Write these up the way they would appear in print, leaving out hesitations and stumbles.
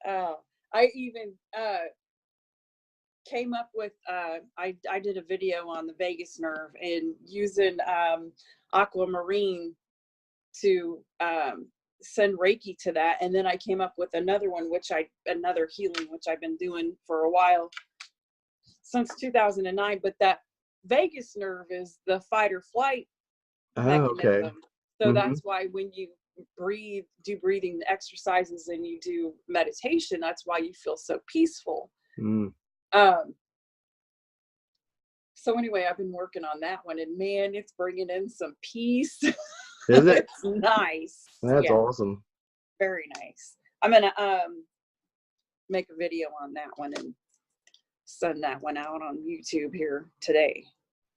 I even came up with, I did a video on the vagus nerve and using aquamarine to send Reiki to that. And then I came up with another one, another healing, which I've been doing for a while, since 2009. But that vagus nerve is the fight or flight mechanism. Okay. So that's why when you do breathing exercises and you do meditation, that's why you feel so peaceful. So anyway, I've been working on that one, and man, it's bringing in some peace. Is it? It's nice. That's awesome. Very nice. I'm gonna make a video on that one and send that one out on YouTube here today.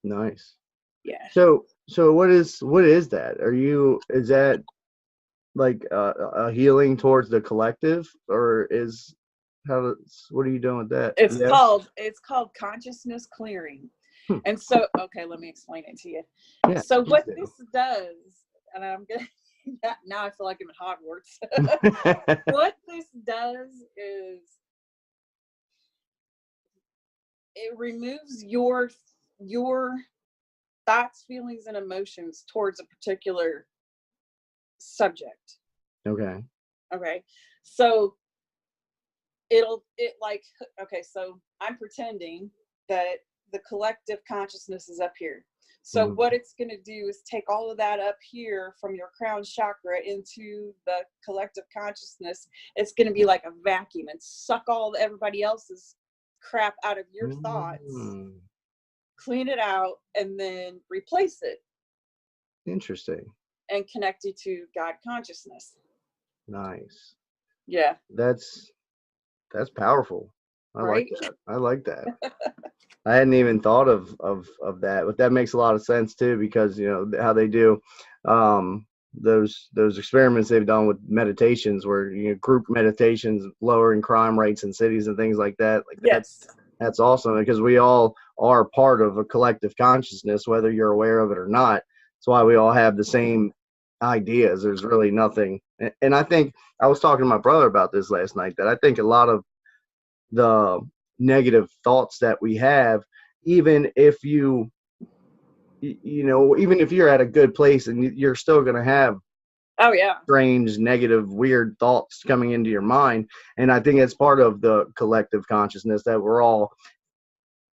Nice. Yeah. So what is that? Is that like a healing towards the collective, or what are you doing with that? It's called consciousness clearing. And so, okay, let me explain it to you. Yeah, so what this does, and I'm gonna now I feel like I'm in Hogwarts. What this does is it removes your thoughts, feelings, and emotions towards a particular subject. Okay. So so I'm pretending that the collective consciousness is up here. So what it's going to do is take all of that up here from your crown chakra into the collective consciousness. It's going to be like a vacuum and suck everybody else's crap out of your thoughts, clean it out, and then replace it. Interesting. And connect you to God consciousness. Nice. Yeah. That's powerful. Right? I like that. I hadn't even thought of that, but that makes a lot of sense too, because you know how they do those experiments they've done with meditations, where group meditations lowering crime rates in cities and things like that. Like that's awesome, because we all are part of a collective consciousness, whether you're aware of it or not. That's why we all have the same ideas. There's really nothing, and I think I was talking to my brother about this last night, that I think a lot of the negative thoughts that we have, even if even if you're at a good place, and you're still going to have strange, negative, weird thoughts coming into your mind. And I think it's part of the collective consciousness that we're all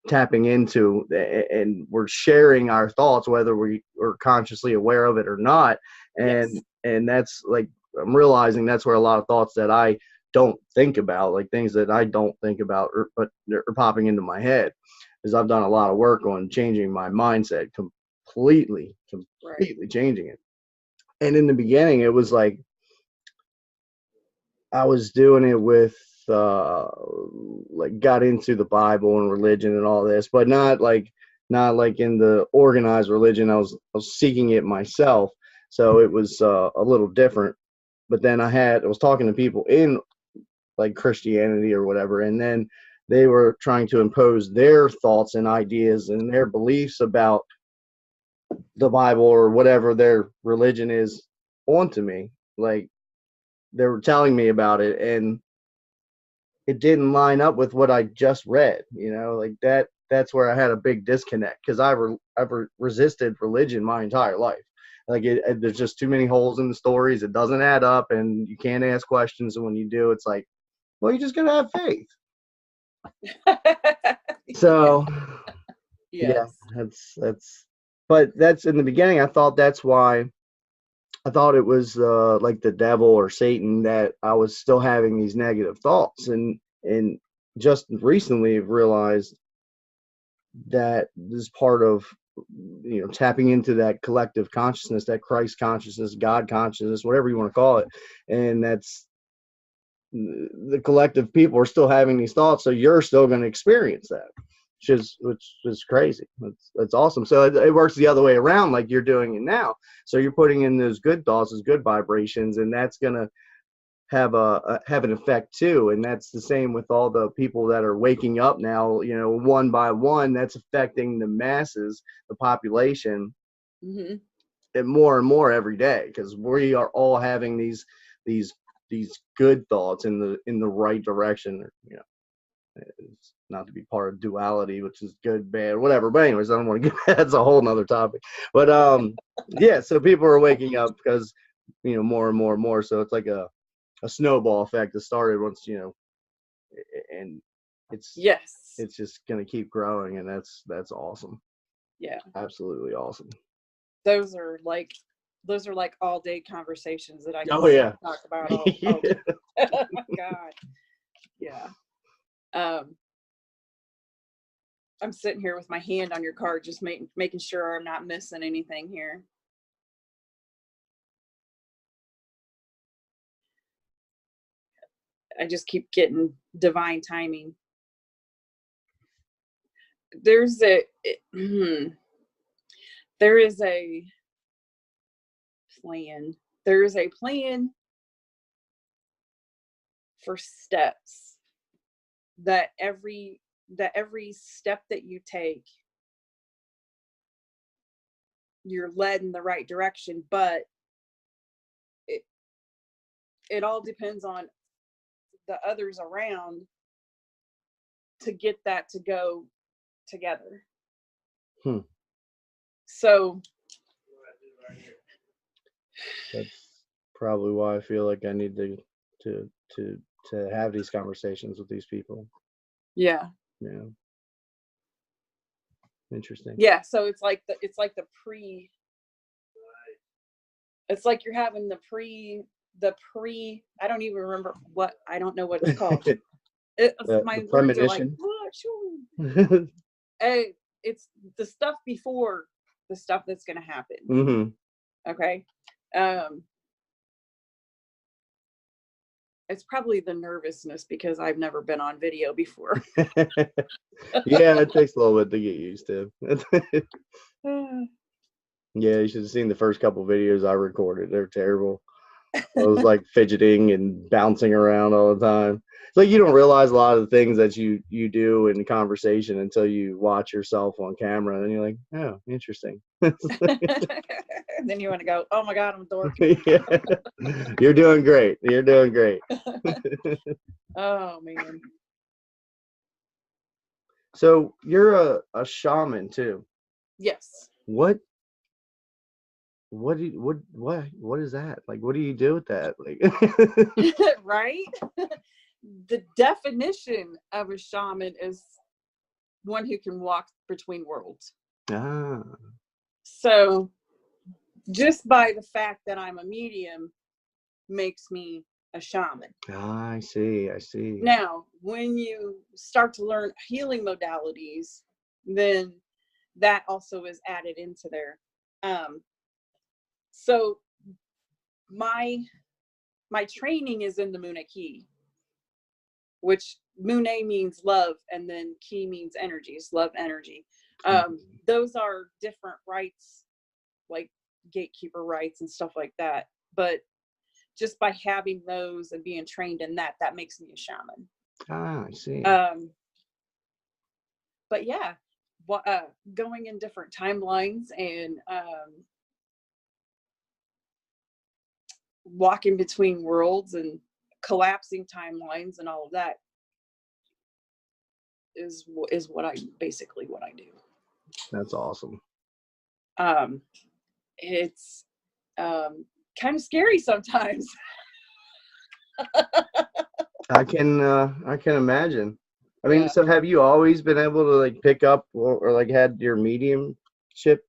tapping into, and we're sharing our thoughts, whether we are consciously aware of it or not. And that's like, I'm realizing that's where a lot of thoughts that I don't think about, like things that I don't think about, but they're popping into my head, because I've done a lot of work on changing my mindset, completely changing it. And in the beginning, it was like I was doing it with like got into the Bible and religion and all this, but not like in the organized religion. I was seeking it myself, so it was a little different. But then I was talking to people in like Christianity or whatever, and then they were trying to impose their thoughts and ideas and their beliefs about the Bible or whatever their religion is onto me. Like, they were telling me about it, and it didn't line up with what I just read, like that's where I had a big disconnect, because I've resisted religion my entire life. Like, there's just too many holes in the stories. It doesn't add up, and you can't ask questions. And when you do, it's like, well, you just gotta have faith. So, but that's in the beginning. I thought that's why. I thought it was like the devil or Satan, that I was still having these negative thoughts, and just recently I've realized that this is part of tapping into that collective consciousness, that Christ consciousness, God consciousness, whatever you want to call it, and that's the collective people are still having these thoughts, so you're still going to experience that, which is crazy. That's awesome. So it works the other way around, like you're doing it now. So you're putting in those good thoughts, those good vibrations, and that's going to have an effect too. And that's the same with all the people that are waking up now, one by one. That's affecting the masses, the population, and more every day, because we are all having these these good thoughts in the right direction. You know, it's not to be part of duality, which is good, bad, whatever. But anyways, I don't want to get that's a whole nother topic. But yeah, so people are waking up because, you know, more and more and more. So it's like a snowball effect that started once, you know, and it's just gonna keep growing, and that's awesome. Yeah, absolutely awesome. Those are like all day conversations that I can talk about all day. Oh my God. Yeah. I'm sitting here with my hand on your card, just making sure I'm not missing anything here. I just keep getting divine timing. There is a plan. There is a plan for steps that every step that you take, you're led in the right direction, but it all depends on the others around to get that to go together. So that's probably why I feel like I need to have these conversations with these people. Yeah. Interesting. Yeah, so it's like you're having the pre I don't even remember I don't know what it's called. My words are like, hey, it's the stuff before the stuff that's going to happen. Okay. It's probably the nervousness because I've never been on video before. Yeah, it takes a little bit to get used to. Yeah, you should have seen the first couple videos I recorded. They're terrible. I was like fidgeting and bouncing around all the time. It's like you don't realize a lot of the things that you do in conversation until you watch yourself on camera, and you're like, oh, interesting. And then you want to go, oh my God, I'm a dork. Yeah. You're doing great. You're doing great. Oh man. So you're a shaman too. Yes. What is that? Like, what do you do with that? Like, right? The definition of a shaman is one who can walk between worlds. So just by the fact that I'm a medium makes me a shaman. I see. Now, when you start to learn healing modalities, then that also is added into there. So my training is in the Mune key, which Mune means love, and then key means energies, love energy. Those are different rights, like gatekeeper rights and stuff like that. But just by having those and being trained in that makes me a shaman. I see. But yeah, going in different timelines and walking between worlds and collapsing timelines and all of that is what I do. That's awesome. It's kind of scary sometimes. I can imagine. I mean, so have you always been able to like pick up or like had your mediumship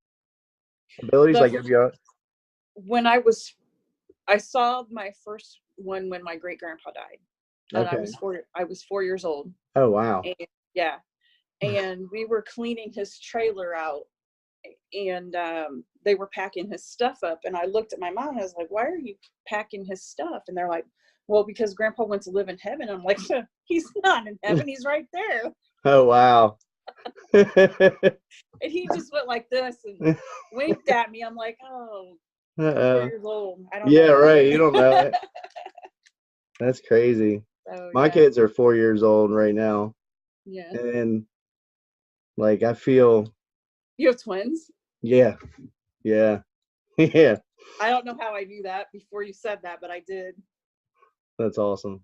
abilities? Like, have you? When I saw my first one when my great grandpa died, and I was 4 years old. Oh wow! And, and we were cleaning his trailer out, and they were packing his stuff up. And I looked at my mom and I was like, "Why are you packing his stuff?" And they're like, "Well, because Grandpa went to live in heaven." I'm like, "He's not in heaven. He's right there." Oh wow! And he just went like this and winked at me. I'm like, "Oh." 4 years old. I don't know. Right. You don't know it. That's crazy. So, my kids are 4 years old right now. Yeah. And like I feel. You have twins? Yeah. Yeah. I don't know how I knew that before you said that, but I did. That's awesome.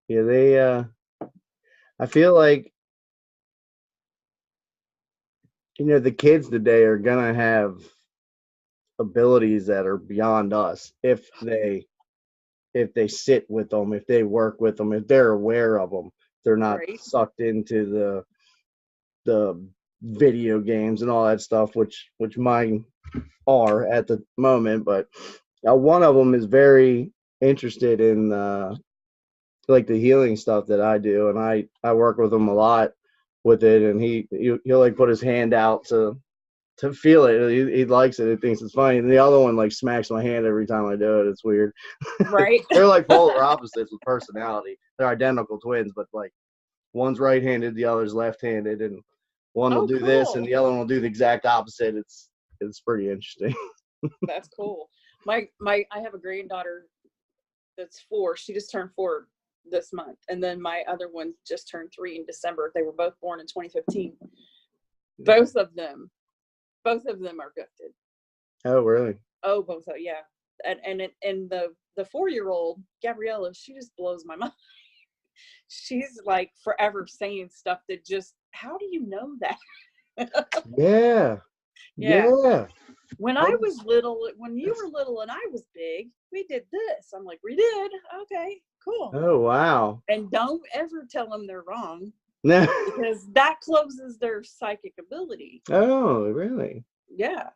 Yeah, they I feel like, the kids today are gonna have abilities that are beyond us if they sit with them, if they work with them, if they're aware of them, they're not Right. sucked into the video games and all that stuff, which mine are at the moment. But one of them is very interested in like the healing stuff that I do, and I work with him a lot with it, and he'll like put his hand out to feel it. He likes it. He thinks it's funny. And the other one like smacks my hand every time I do it. It's weird. Right. They're like polar opposites with personality. They're identical twins, but like one's right-handed, the other's left-handed, and one will do this, and Cool. the other one will do the exact opposite. It's pretty interesting. That's cool. I have a granddaughter that's 4. She just turned 4 this month, and then my other one just turned 3 in December. They were both born in 2015. Both of them are gifted. Oh, really? Oh, both of yeah. And the 4-year-old Gabriella, she just blows my mind. She's like forever saying stuff that just, how do you know that? Yeah. Yeah. When I was little, when you were little and I was big, we did this. I'm like, we did. Okay, cool. Oh, wow. And don't ever tell them they're wrong. No. Because that closes their psychic ability. Oh, really? Yeah.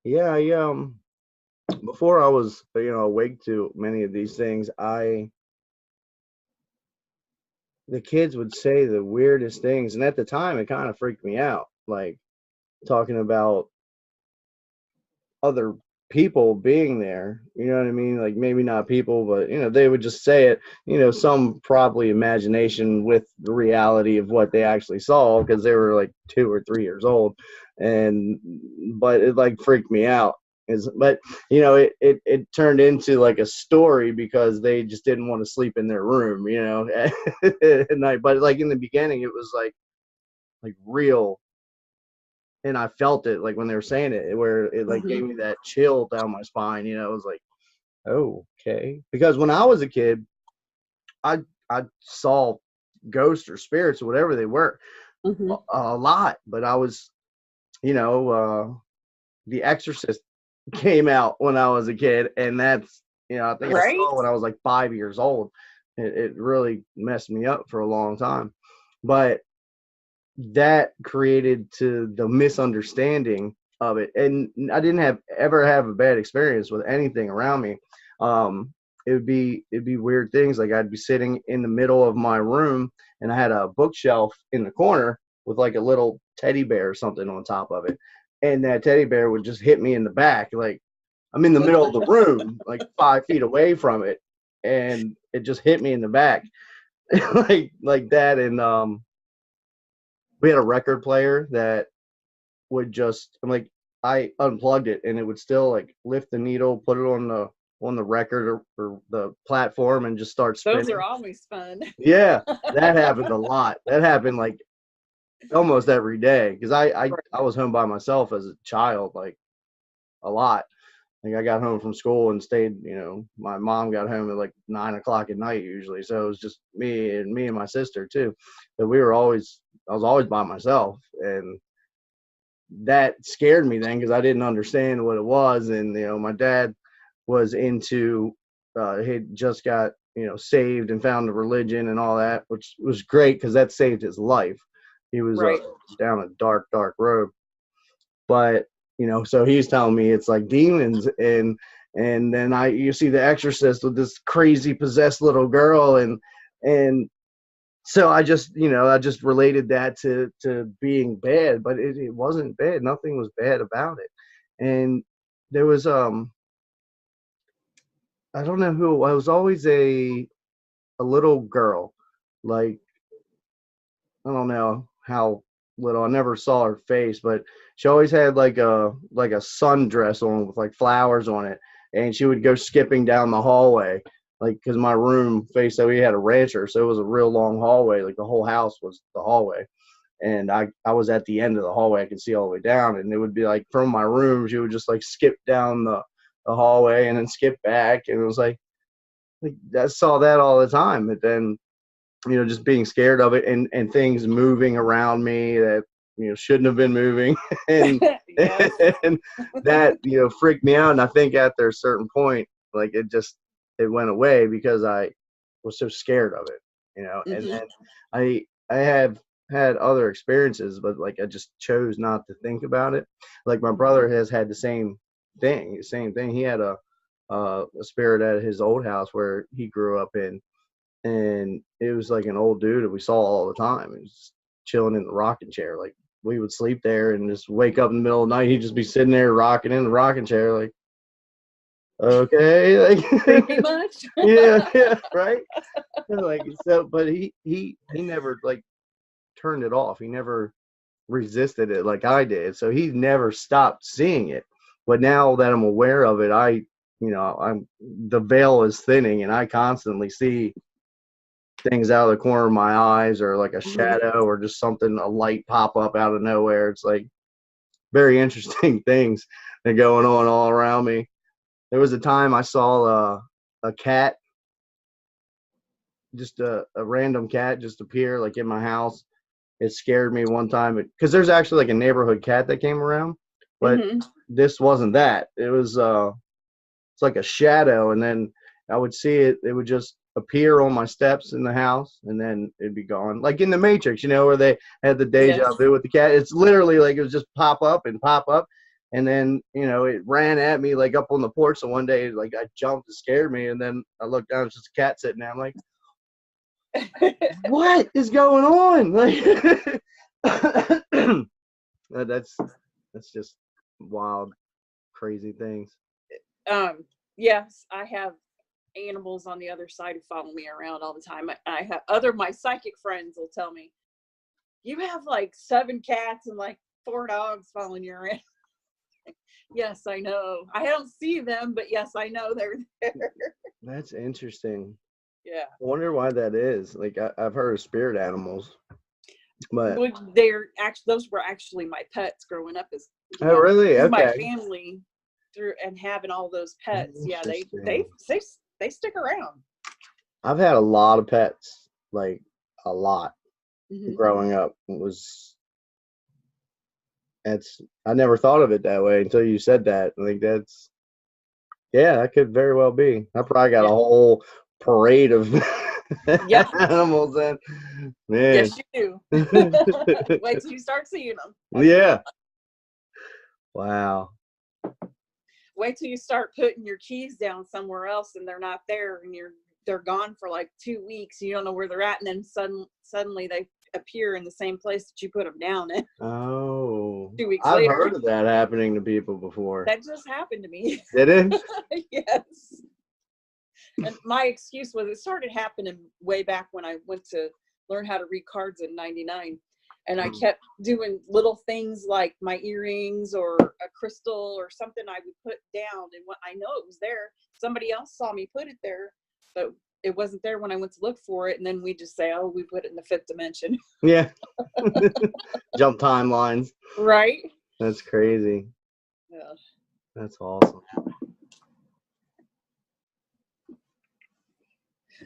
Yeah, before I was, awake to many of these things, the kids would say the weirdest things, and at the time it kind of freaked me out, like talking about other people being there, you know what I mean? Like maybe not people, but they would just say it, some probably imagination with the reality of what they actually saw, because they were like 2 or 3 years old. But it like freaked me out. But it turned into like a story because they just didn't want to sleep in their room, at night. But like in the beginning it was like real, and I felt it like when they were saying it, where it like gave me that chill down my spine. It was like, oh, okay. Because when I was a kid, I saw ghosts or spirits or whatever they were a lot. But I was, The Exorcist came out when I was a kid, and that's, I think I saw it when I was like 5 years old. It really messed me up for a long time. But that created to the misunderstanding of it, and I didn't ever have a bad experience with anything around me. It'd be weird things, like I'd be sitting in the middle of my room and I had a bookshelf in the corner with like a little teddy bear or something on top of it, and that teddy bear would just hit me in the back. Like I'm in the middle of the room like 5 feet away from it, and it just hit me in the back like that. And we had a record player that would just, I unplugged it and it would still like lift the needle, put it on the record or the platform, and just start spinning. Those are always fun. Yeah, that happened a lot. That happened like almost every day, because I was home by myself as a child, like a lot. Like I got home from school and stayed, my mom got home at like 9 o'clock at night usually. So it was just me and my sister too. But I was always by myself, and that scared me then because I didn't understand what it was. And, my dad was into, he'd just got, saved and found the religion and all that, which was great because that saved his life. He was down a dark, dark road. But, so he's telling me it's like demons, and then you see The Exorcist with this crazy possessed little girl, and so I just related that to being bad, but it wasn't bad. Nothing was bad about it. And there was I don't know who, I was always a little girl, like I don't know how little. I never saw her face, but she always had like a sundress on with like flowers on it, and she would go skipping down the hallway, like because my room faced, so we had a rancher, so it was a real long hallway, like the whole house was the hallway, and I was at the end of the hallway. I could see all the way down, and it would be like from my room she would just like skip down the hallway and then skip back, and it was like, like I saw that all the time. But then, just being scared of it and things moving around me that, shouldn't have been moving. and, Yes. and that, freaked me out. And I think after a certain point, like it went away because I was so scared of it, and then I have had other experiences, but like I just chose not to think about it. Like my brother has had the same thing. He had a spirit at his old house where he grew up in, and it was like an old dude that we saw all the time. He was just chilling in the rocking chair. Like we would sleep there and just wake up in the middle of the night. He'd just be sitting there rocking in the rocking chair, like, okay, like Pretty much. yeah, right. Like so, but he never like turned it off. He never resisted it like I did. So he never stopped seeing it. But now that I'm aware of it, the veil is thinning, and I constantly see things out of the corner of my eyes, or like a shadow, or just something, a light pop up out of nowhere. It's like very interesting things that are going on all around me. There was a time I saw a cat, just a random cat just appear like in my house. It scared me one time because there's actually like a neighborhood cat that came around, but this wasn't that. It was it's like a shadow, and then I would see it. It would just appear on my steps in the house, and then it'd be gone. Like in the Matrix, where they had the deja vu with the cat. It's literally like it was just pop up, and then it ran at me like up on the porch. So one day, like I jumped, it scared me, and then I looked down, it's just a cat sitting there. I'm like, what is going on? Like that's just wild, crazy things. Yes, I have animals on the other side who follow me around all the time. I have my psychic friends will tell me, you have like 7 cats and like 4 dogs following you around. Yes, I know. I don't see them, but yes, I know they're there. That's interesting. Yeah. I wonder why that is. Like I've heard of spirit animals, but those were actually my pets growing up. Oh, really? Okay. My family through and having all those pets. Yeah, they stick around. I've had a lot of pets, like a lot, growing up. I never thought of it that way until you said that. I think that could very well be. I probably got a whole parade of animals then. Man. Yes, you do. Wait till you start seeing them. Yeah. Wow. Wait till you start putting your keys down somewhere else and they're not there, and they're gone for like 2 weeks. You don't know where they're at, and then suddenly they appear in the same place that you put them down in. Oh. 2 weeks I've later. heard of that happening to people before. That just happened to me. Did it? Yes. And my excuse was it started happening way back when I went to learn how to read cards in '99. And I kept doing little things like my earrings or a crystal or something I would put down. And I know it was there. Somebody else saw me put it there, but it wasn't there when I went to look for it. And then we just say, oh, we put it in the 5th dimension. Yeah. Jump timelines. Right. That's crazy. Yeah. That's awesome.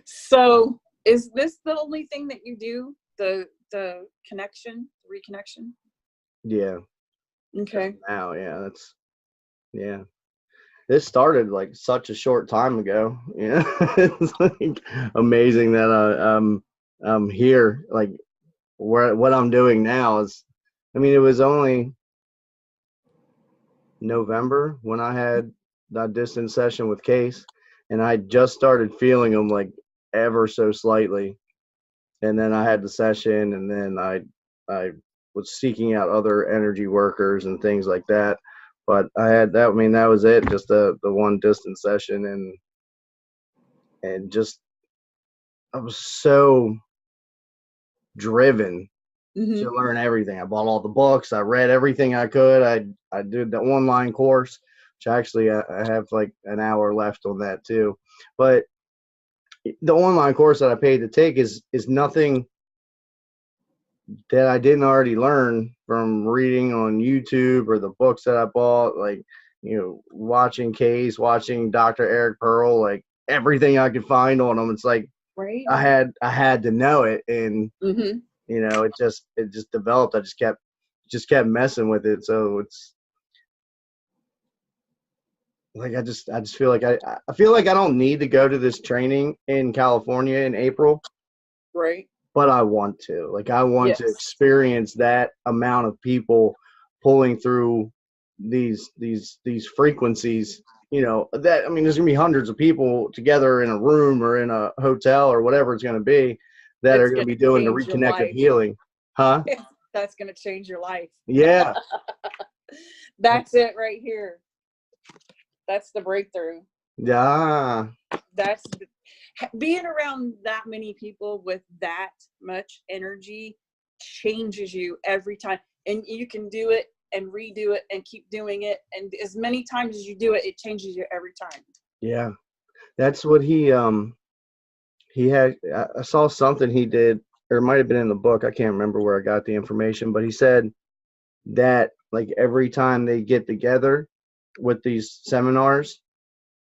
So is this the only thing that you do? The reconnection? Yeah. Okay. Now, yeah. This started like such a short time ago. Yeah. It's like amazing that I'm here. Like what I'm doing now is, I mean, it was only November when I had that distance session with Case, and I just started feeling them like ever so slightly. And then I had the session, and then I was seeking out other energy workers and things like that. But I had that. I mean, that was it. Just the one distance session, and just I was so driven to learn everything. I bought all the books. I read everything I could. I did the online course, which actually I have like an hour left on that too. But the online course that I paid to take is nothing that I didn't already learn from reading on YouTube or the books that I bought, like, watching Case, watching Dr. Eric Pearl, like everything I could find on them. It's like Right. I had to know it, and Mm-hmm. you know, it just developed. I just kept messing with it. So it's like I just feel like I feel like I don't need to go to this training in California in April, Right. but I want to. Like I want to Yes. experience that amount of people pulling through these frequencies. You know, that I mean, there's gonna be hundreds of people together in a room or in a hotel or whatever it's gonna be that It's are gonna gonna be doing the change your reconnective life. healing, huh? That's gonna change your life. Yeah. That's it right here. That's the breakthrough. Yeah. That's being around that many people with that much energy changes you every time, and you can do it and redo it and keep doing it, and as many times as you do it, it changes you every time. Yeah. That's what he had. I saw something he did, or it might have been in the book. I can't remember where I got the information, but he said that like every time they get together with these seminars,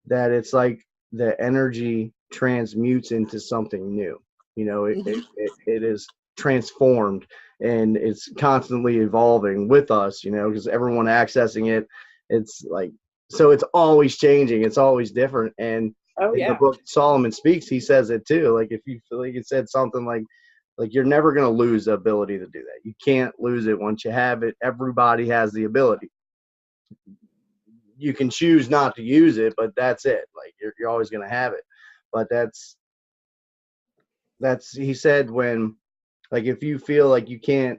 that it's like the energy transmutes into something new. You know, it is transformed, and it's constantly evolving with us, you know, because everyone accessing it, it's like, so it's always changing, it's always different. And Oh in the yeah. book Solomon Speaks, he says it too. Like if you feel like it said something like you're never going to lose the ability to do that. You can't lose it once you have it. Everybody has the ability. You can choose not to use it, but that's it. Like you're always going to have it. But that's he said, when like if you feel like you can't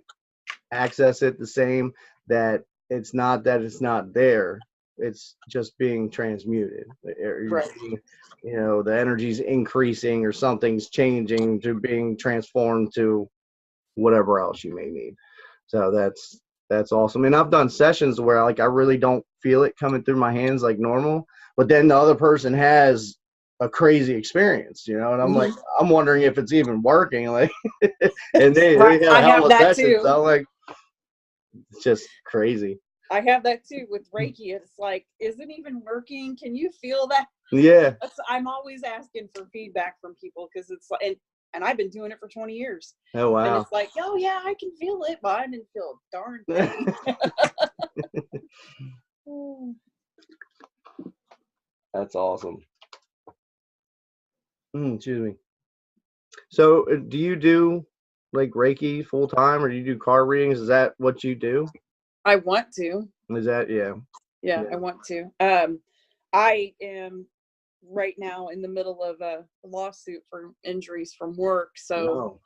access it the same, that it's not there, it's just being transmuted. Right. You know, the energy's increasing or something's changing to being transformed to whatever else you may need. So that's awesome. And I've done sessions where like I really don't feel it coming through my hands like normal, but then the other person has a crazy experience, you know, and I'm like, I'm wondering if it's even working, like, and they Right. had a I hell have of a that session, too. so I'm like, it's just crazy. I have that too with Reiki. It's like, is it even working? Can you feel that? Yeah. I'm always asking for feedback from people, because it's like, and I've been doing it for 20 years. Oh wow. And it's like, oh yeah, I can feel it, but I didn't feel a darn thing. That's awesome. Excuse me. So do you do like Reiki full time, or do you do card readings? Is that what you do? I want to. Is that Yeah, I want to. I am right now in the middle of a lawsuit for injuries from work, so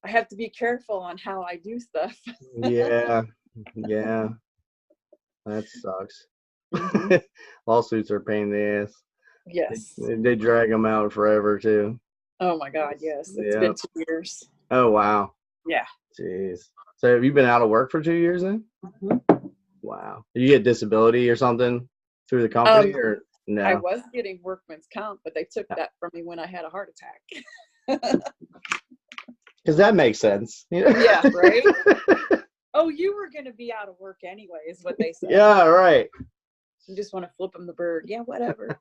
I have to be careful on how I do stuff. Yeah. That sucks. Lawsuits are a pain in the ass. Yes. They drag them out forever too. Oh my God, yes. It's been 2 years. Oh wow. Yeah. Jeez. So have you been out of work for 2 years then? Wow. Did you get disability or something through the company, or no? I was getting workman's comp, but they took that from me when I had a heart attack. Because that makes sense. Yeah, right? Oh, you were going to be out of work anyway, is what they said. Yeah, right. You just want to flip them the bird. Yeah, whatever.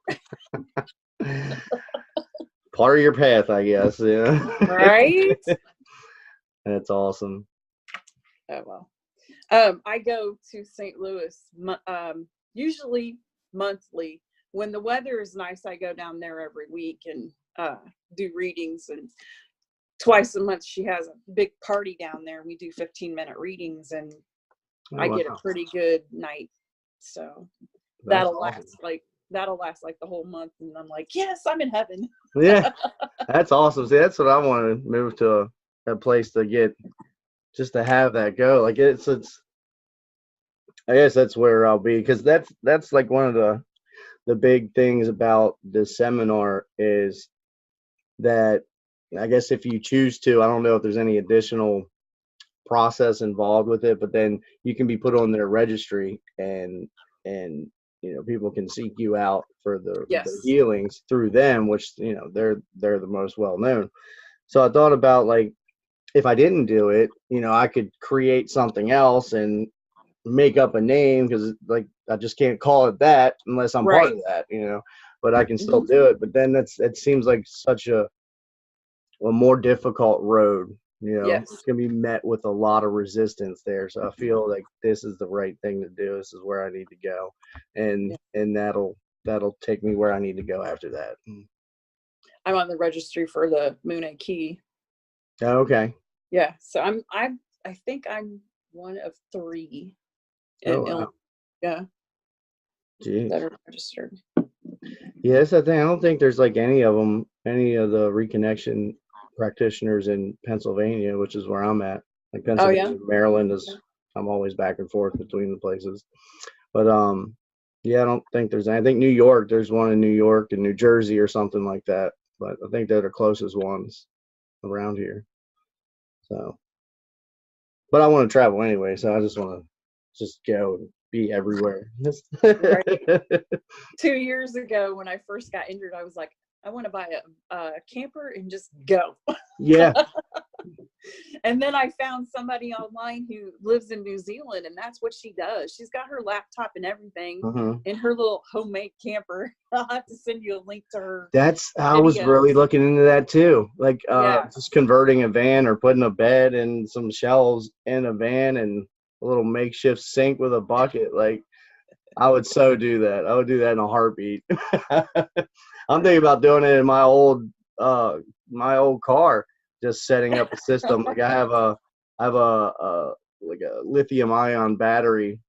Part of your path, I guess. Yeah. Right? That's awesome. Oh, well. I go to St. Louis usually monthly. When the weather is nice, I go down there every week and do readings. And twice a month, she has a big party down there. We do 15-minute readings, and I get a pretty good night. So that'll last like the whole month, and I'm like, yes, I'm in heaven. Yeah, that's awesome. See, that's what I want to move to a place to get, just to have that go. Like it's I guess that's where I'll be, because that's like one of the big things about this seminar is that, I guess if you choose to, I don't know if there's any additional process involved with it, but then you can be put on their registry, and you know, people can seek you out for the healings through them, which, you know, they're the most well known. So I thought about, like, if I didn't do it, you know, I could create something else and make up a name, because like I just can't call it that unless I'm part of that, you know. but I can still do it. But then it seems like such a more difficult road. You know, Yes. it's gonna be met with a lot of resistance there. So I feel like this is the right thing to do. This is where I need to go, and that'll take me where I need to go after that. I'm on the registry for the Moon and Key. Oh, okay. Yeah, so I think I'm one of 3 in Illinois. Yeah. Jeez. That are registered. Yeah, that's the thing. I don't think there's like any of the reconnection practitioners in Pennsylvania, which is where I'm at. Like Pennsylvania, Maryland is. I'm always back and forth between the places, but yeah, I don't think there's any. I think New York, there's one in New York and New Jersey or something like that, but I think they're the closest ones around here. So, but I want to travel anyway, so I just want to go and be everywhere. Right. 2 years ago, when I first got injured, I was like, I want to buy a camper and just go. Yeah. And then I found somebody online who lives in New Zealand, and that's what she does. She's got her laptop and everything in her little homemade camper. I'll have to send you a link to her. I was really looking into that too. Like just converting a van or putting a bed and some shelves in a van and a little makeshift sink with a bucket. Like I would so do that. I would do that in a heartbeat. I'm thinking about doing it in my old car. Just setting up a system. Like I have a like a lithium ion battery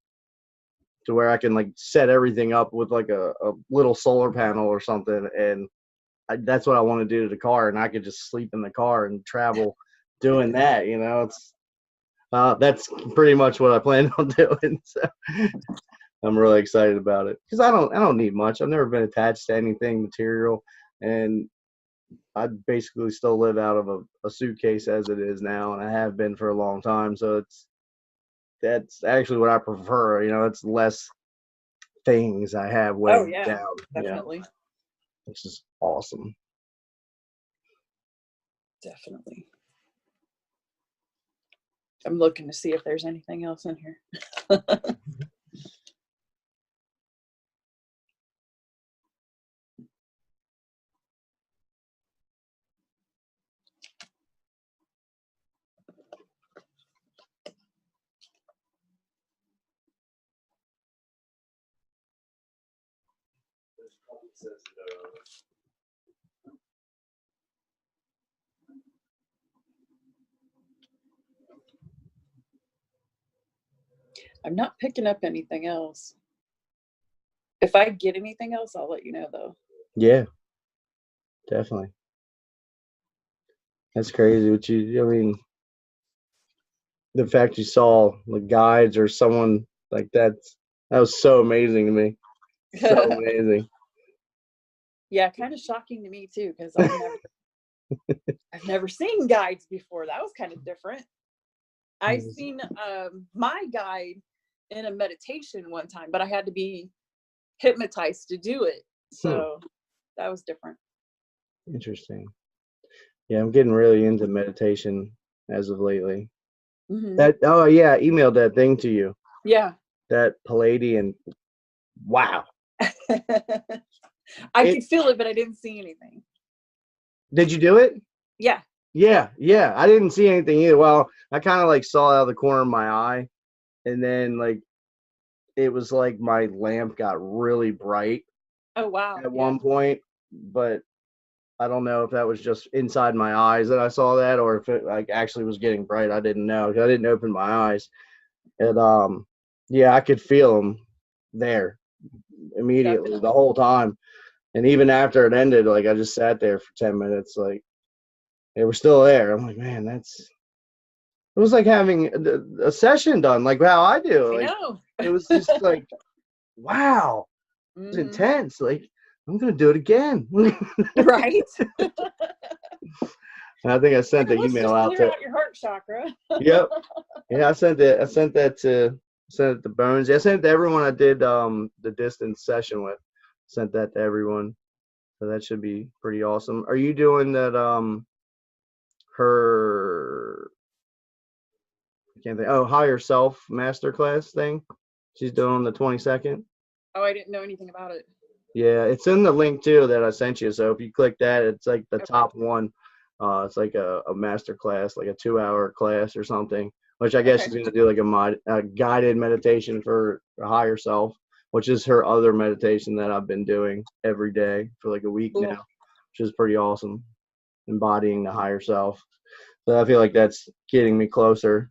to where I can like set everything up with like a little solar panel or something. And that's what I want to do to the car. And I could just sleep in the car and travel doing that. You know, it's that's pretty much what I plan on doing. So I'm really excited about it because I don't need much. I've never been attached to anything material, and I basically still live out of a suitcase as it is now, and I have been for a long time. So that's actually what I prefer. You know, it's less things I have weighing down. Definitely. Yeah. Which is awesome. Definitely. I'm looking to see if there's anything else in here. I'm not picking up anything else. If I get anything else, I'll let you know, though. Yeah, definitely. That's crazy. I mean, the fact you saw the guides or someone like that was so amazing to me. So amazing. Yeah, kind of shocking to me too, because I've never seen guides before. That was kind of different. I've seen my guide in a meditation one time, but I had to be hypnotized to do it. So that was different. Interesting. Yeah, I'm getting really into meditation as of lately. I emailed that thing to you. Yeah. That Pleiadian. Wow. I could feel it, but I didn't see anything. Did you do it? Yeah. Yeah. I didn't see anything either. Well, I kind of like saw it out of the corner of my eye, and then like it was like my lamp got really bright. Oh wow. At one point, but I don't know if that was just inside my eyes that I saw that, or if it like actually was getting bright. I didn't know. I didn't open my eyes, and I could feel them there immediately the whole time, and even after it ended, like I just sat there for 10 minutes, like they were still there. I'm like, man, it was like having a session done, like how I do. Like, I know. It was just like, wow, it's intense. Like, I'm gonna do it again. Right. I think I sent the email out to your heart chakra. Yep. Yeah, I sent it to BoneZee. I sent it to everyone I did the distance session with. Sent that to everyone. So that should be pretty awesome. Are you doing that her higher self masterclass thing? She's doing on the 22nd. Oh, I didn't know anything about it. Yeah, it's in the link too that I sent you. So if you click that, it's like the Okay. top one. It's like a master class, like a 2-hour class or something, which I guess Okay. she's going to do like a guided meditation for a higher self, which is her other meditation that I've been doing every day for like a week Cool. now, which is pretty awesome. Embodying the higher self. So I feel like that's getting me closer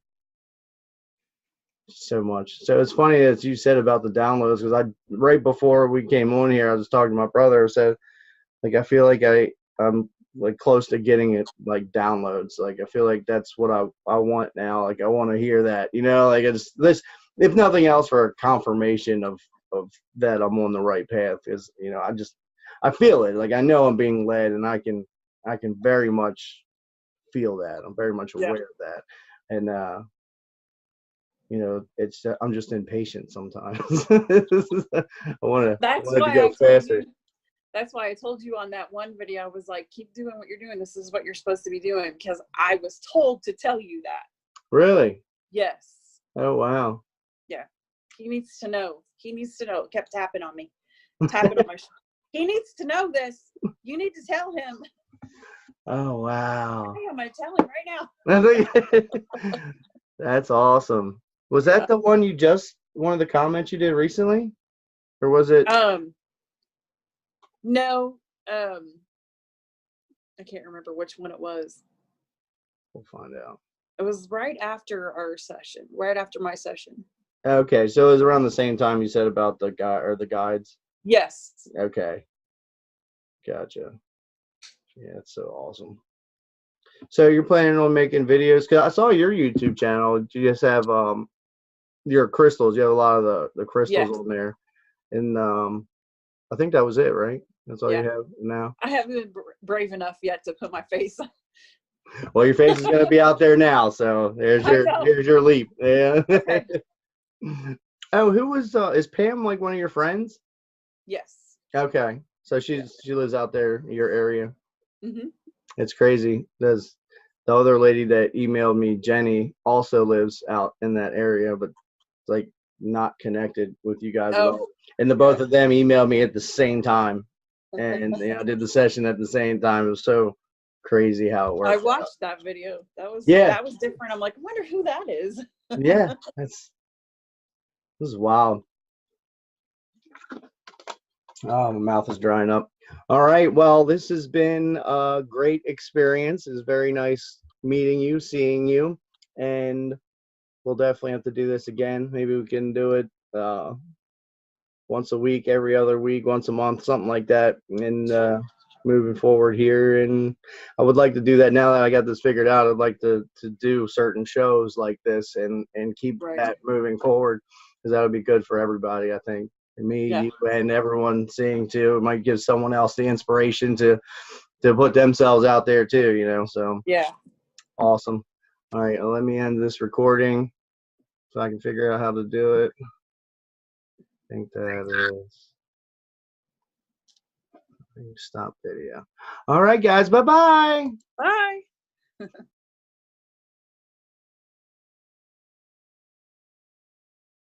so much. So it's funny that you said about the downloads, because right before we came on here, I was talking to my brother. I said, like, I feel like I'm like close to getting it, like downloads. Like I feel like that's what I want now. Like I want to hear that, like it's this, if nothing else, for a confirmation of that I'm on the right path. Because I feel it. Like I know I'm being led, and I can very much feel that. I'm very much aware of that. And it's I'm just impatient sometimes. I want to go faster. That's why I told you on that one video, I was like, keep doing what you're doing. This is what you're supposed to be doing, because I was told to tell you that. Really? Yes. Oh, wow. Yeah. He needs to know. He needs to know. It kept tapping on me. Tapping on my shoulder. He needs to know this. You need to tell him. Oh, wow. I'm going to tell him right now. That's awesome. Was that the one one of the comments you did recently? Or was it? No. I can't remember which one it was. We'll find out. It was right after our session, right after my session. Okay, so it was around the same time you said about the guy or the guides? Yes. Okay. Gotcha. Yeah, it's so awesome. So you're planning on making videos? Because I saw your YouTube channel. You just have your crystals. You have a lot of the crystals on there. And I think that was it, right? That's all you have now? I haven't been brave enough yet to put my face on. Well, your face is going to be out there now, so there's your leap. Yeah. Okay. Oh, who was is Pam like one of your friends? Yes. Okay, so she lives out there in your area. Mm-hmm. It's crazy. The other lady that emailed me, Jenny, also lives out in that area, but like not connected with you guys at all. And the both of them emailed me at the same time, and did the session at the same time. It was so crazy how it worked. I watched that video. That was different. I'm like, I wonder who that is. Yeah, this is wild. Oh, my mouth is drying up. All right, well, this has been a great experience. It's very nice meeting you, seeing you, and we'll definitely have to do this again. Maybe we can do it once a week, every other week, once a month, something like that, and moving forward here. And I would like to do that now that I got this figured out. I'd like to do certain shows like this and keep that moving forward, because that would be good for everybody, I think. And me, you, and everyone seeing too. It might give someone else the inspiration to put themselves out there too, so awesome. All right, well, let me end this recording so I can figure out how to do it. I think that is stop video. All right, guys, bye-bye. Bye.